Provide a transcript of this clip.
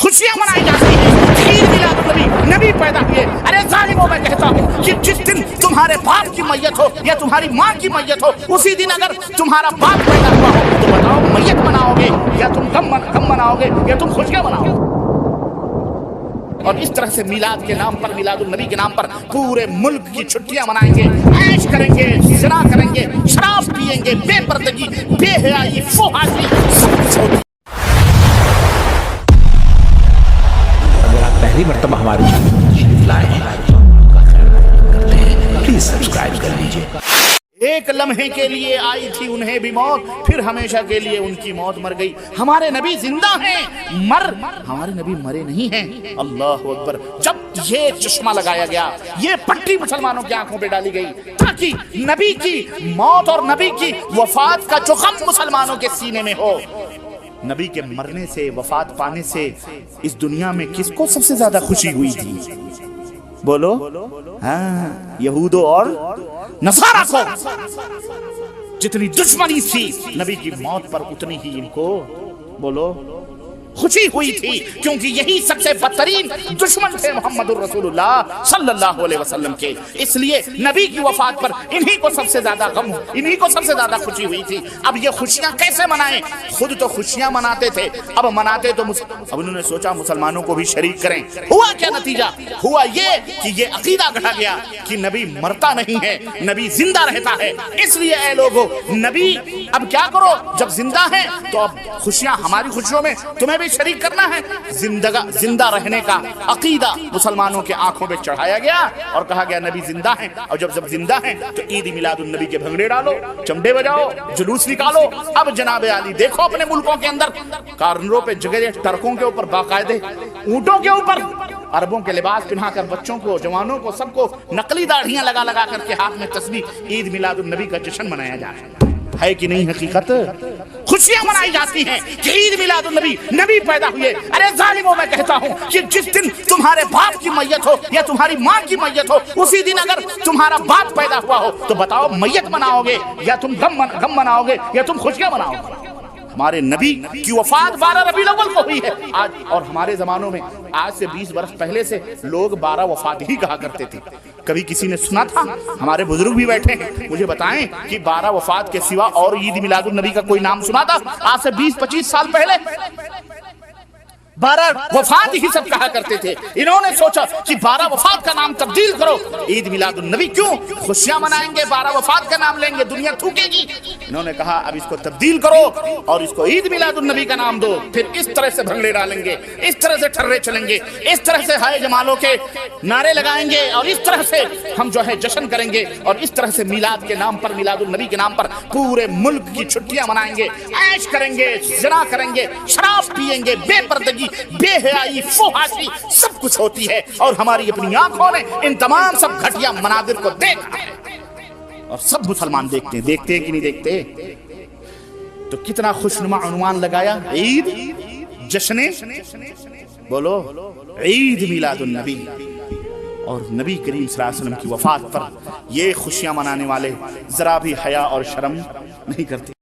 خوشیاں منائی جاتی ہیں، عید میلاد النبی، نبی پیدا ہوئے۔ ارے ظالموں، میں کہتا ہوں کہ جس دن تمہارے باپ کی میت ہو یا تمہاری ماں کی میت ہو، اسی دن اگر تمہارا باپ پیدا ہوا ہو تو بتاؤ میت مناؤ گے یا تم غم مناؤ گے یا تم خوشیاں مناؤ گے؟ اور اس طرح سے میلاد کے نام پر، میلاد النبی کے نام پر پورے ملک کی چھٹیاں منائیں گے، عیش کریں گے، زنا کریں گے، شراب پیئیں گے، بے پردگی، بے حیائی، فحاشی، سب کچھ ہوگی۔ اگر آپ پہلی مرتبہ ہمارے چینل پر تشریف لائے ہیں تو آپ کا خیر کرتے ہیں، پلیز سبسکرائب کر لیجیے۔ ایک لمحے کے لیے آئی تھی انہیں بھی موت، پھر ہمیشہ کے لیے ان کی موت مر گئی۔ ہمارے نبی زندہ ہیں، ہمارے نبی مرے نہیں ہیں۔ اللہ اکبر۔ جب یہ چشمہ لگایا گیا، یہ پٹی مسلمانوں کی آنکھوں پہ ڈالی گئی تاکہ نبی کی موت اور نبی کی وفات کا جو غم مسلمانوں کے سینے میں ہو۔ نبی کے مرنے سے، وفات پانے سے اس دنیا میں کس کو سب سے زیادہ خوشی ہوئی تھی؟ بولو۔ ہاں، یہودوں اور نصارہ کو جتنی دشمنی تھی نبی کی موت پر، اتنی ہی ان کو بولو خوشی ہوئی تھی، کیونکہ یہی سب سے بدترین دشمن تھے محمد الرسول اللہ صلی اللہ علیہ وسلم کے۔ اس لیے نبی کی وفات پر انہی کو سب سے زیادہ غم، انہی کو سب سے زیادہ خوشی ہوئی تھی۔ اب یہ خوشیاں کیسے منائیں؟ خود تو خوشیاں مناتے تھے، اب مناتے تو اب انہوں نے سوچا مسلمانوں کو بھی شریک کریں۔ ہوا کیا نتیجہ؟ ہوا یہ کہ یہ عقیدہ گڑھا گیا کہ نبی مرتا نہیں ہے، نبی زندہ رہتا ہے۔ اس لیے اے لوگو، نبی اب کیا کرو؟ جب زندہ ہیں تو اب خوشیاں، ہماری خوشیوں میں تمہیں بھی شریک کرنا ہے۔ زندہ رہنے کا عقیدہ مسلمانوں کے آنکھوں پہ چڑھایا گیا اور کہا گیا نبی زندہ ہیں، اور جب زندہ ہیں تو عید میلاد النبی کے بھنگڑے ڈالو، چمڑے بجاؤ، جلوس نکالو۔ اب جناب علی دیکھو اپنے ملکوں کے اندر کارنروں پہ جگہ، ٹرکوں کے اوپر باقاعدے، اونٹوں کے اوپر عربوں کے لباس پہنا کر بچوں کو، جوانوں کو، سب کو نقلی داڑھیاں لگا کر کے ہاتھ میں تسبیح، عید میلاد النبی کا جشن منایا جا رہا ہے کہ نہیں؟ حقیقت خوشیاں منائی جاتی ہیں کہ عید میلاد النبی، نبی پیدا ہوئے۔ ارے ظالموں، میں کہتا ہوں کہ جس دن تمہارے باپ کی میت ہو یا تمہاری ماں کی میت ہو، اسی دن اگر تمہارا باپ پیدا ہوا ہو تو بتاؤ میت مناؤ گے یا تم غم مناؤ گے یا تم خوشیاں مناؤ گے؟ ہمارے نبی کی وفات 12 ربیع الاول کو ہوئی ہے آج، اور ہمارے زمانوں میں آج سے 20 برس پہلے سے لوگ 12 وفات ہی کہا کرتے تھے۔ کبھی کسی نے سنا تھا؟ ہمارے بزرگ بھی بیٹھے ہیں، مجھے بتائیں کہ 12 وفات کے سوا اور عید میلاد النبی کا کوئی نام سنا تھا آج سے 20-25 سال پہلے؟ 12 وفات ہی سب کہا کرتے تھے۔ انہوں نے سوچا کہ 12 وفات کا نام تبدیل کرو، عید میلاد النبی کیوں؟ خوشیاں منائیں گے، 12 وفات کا نام لیں گے، دنیا تھوکے گی۔ انہوں نے کہا اب اس کو تبدیل کرو اور اس کو عید میلاد النبی کا نام دو، پھر اس طرح سے بھنگڑے ڈالیں گے، اس طرح سے ٹھرے چلیں گے، اس طرح سے ہائے جمالوں کے نعرے لگائیں گے، اور اس طرح سے ہم جو ہے جشن کریں گے، اور اس طرح سے میلاد کے نام پر، میلاد النبی کے نام پر پورے ملک کی چھٹیاں منائیں گے، عیش کریں گے، زنا کریں گے، شراب پیئیں گے، بے پردگی، بے حیائی، فحاشی، سب کچھ ہوتی ہے۔ اور ہماری اپنی آنکھوں نے ان تمام سب گھٹیا مناظر کو دیکھا ہے، اور سب مسلمان دیکھتے ہیں کہ نہیں دیکھتے؟ تو کتنا خوشنما عنوان لگایا، عید، جشن، بولو عید میلاد النبی۔ اور نبی کریم صلی اللہ علیہ وسلم کی وفات پر یہ خوشیاں منانے والے ذرا بھی حیا اور شرم نہیں کرتے۔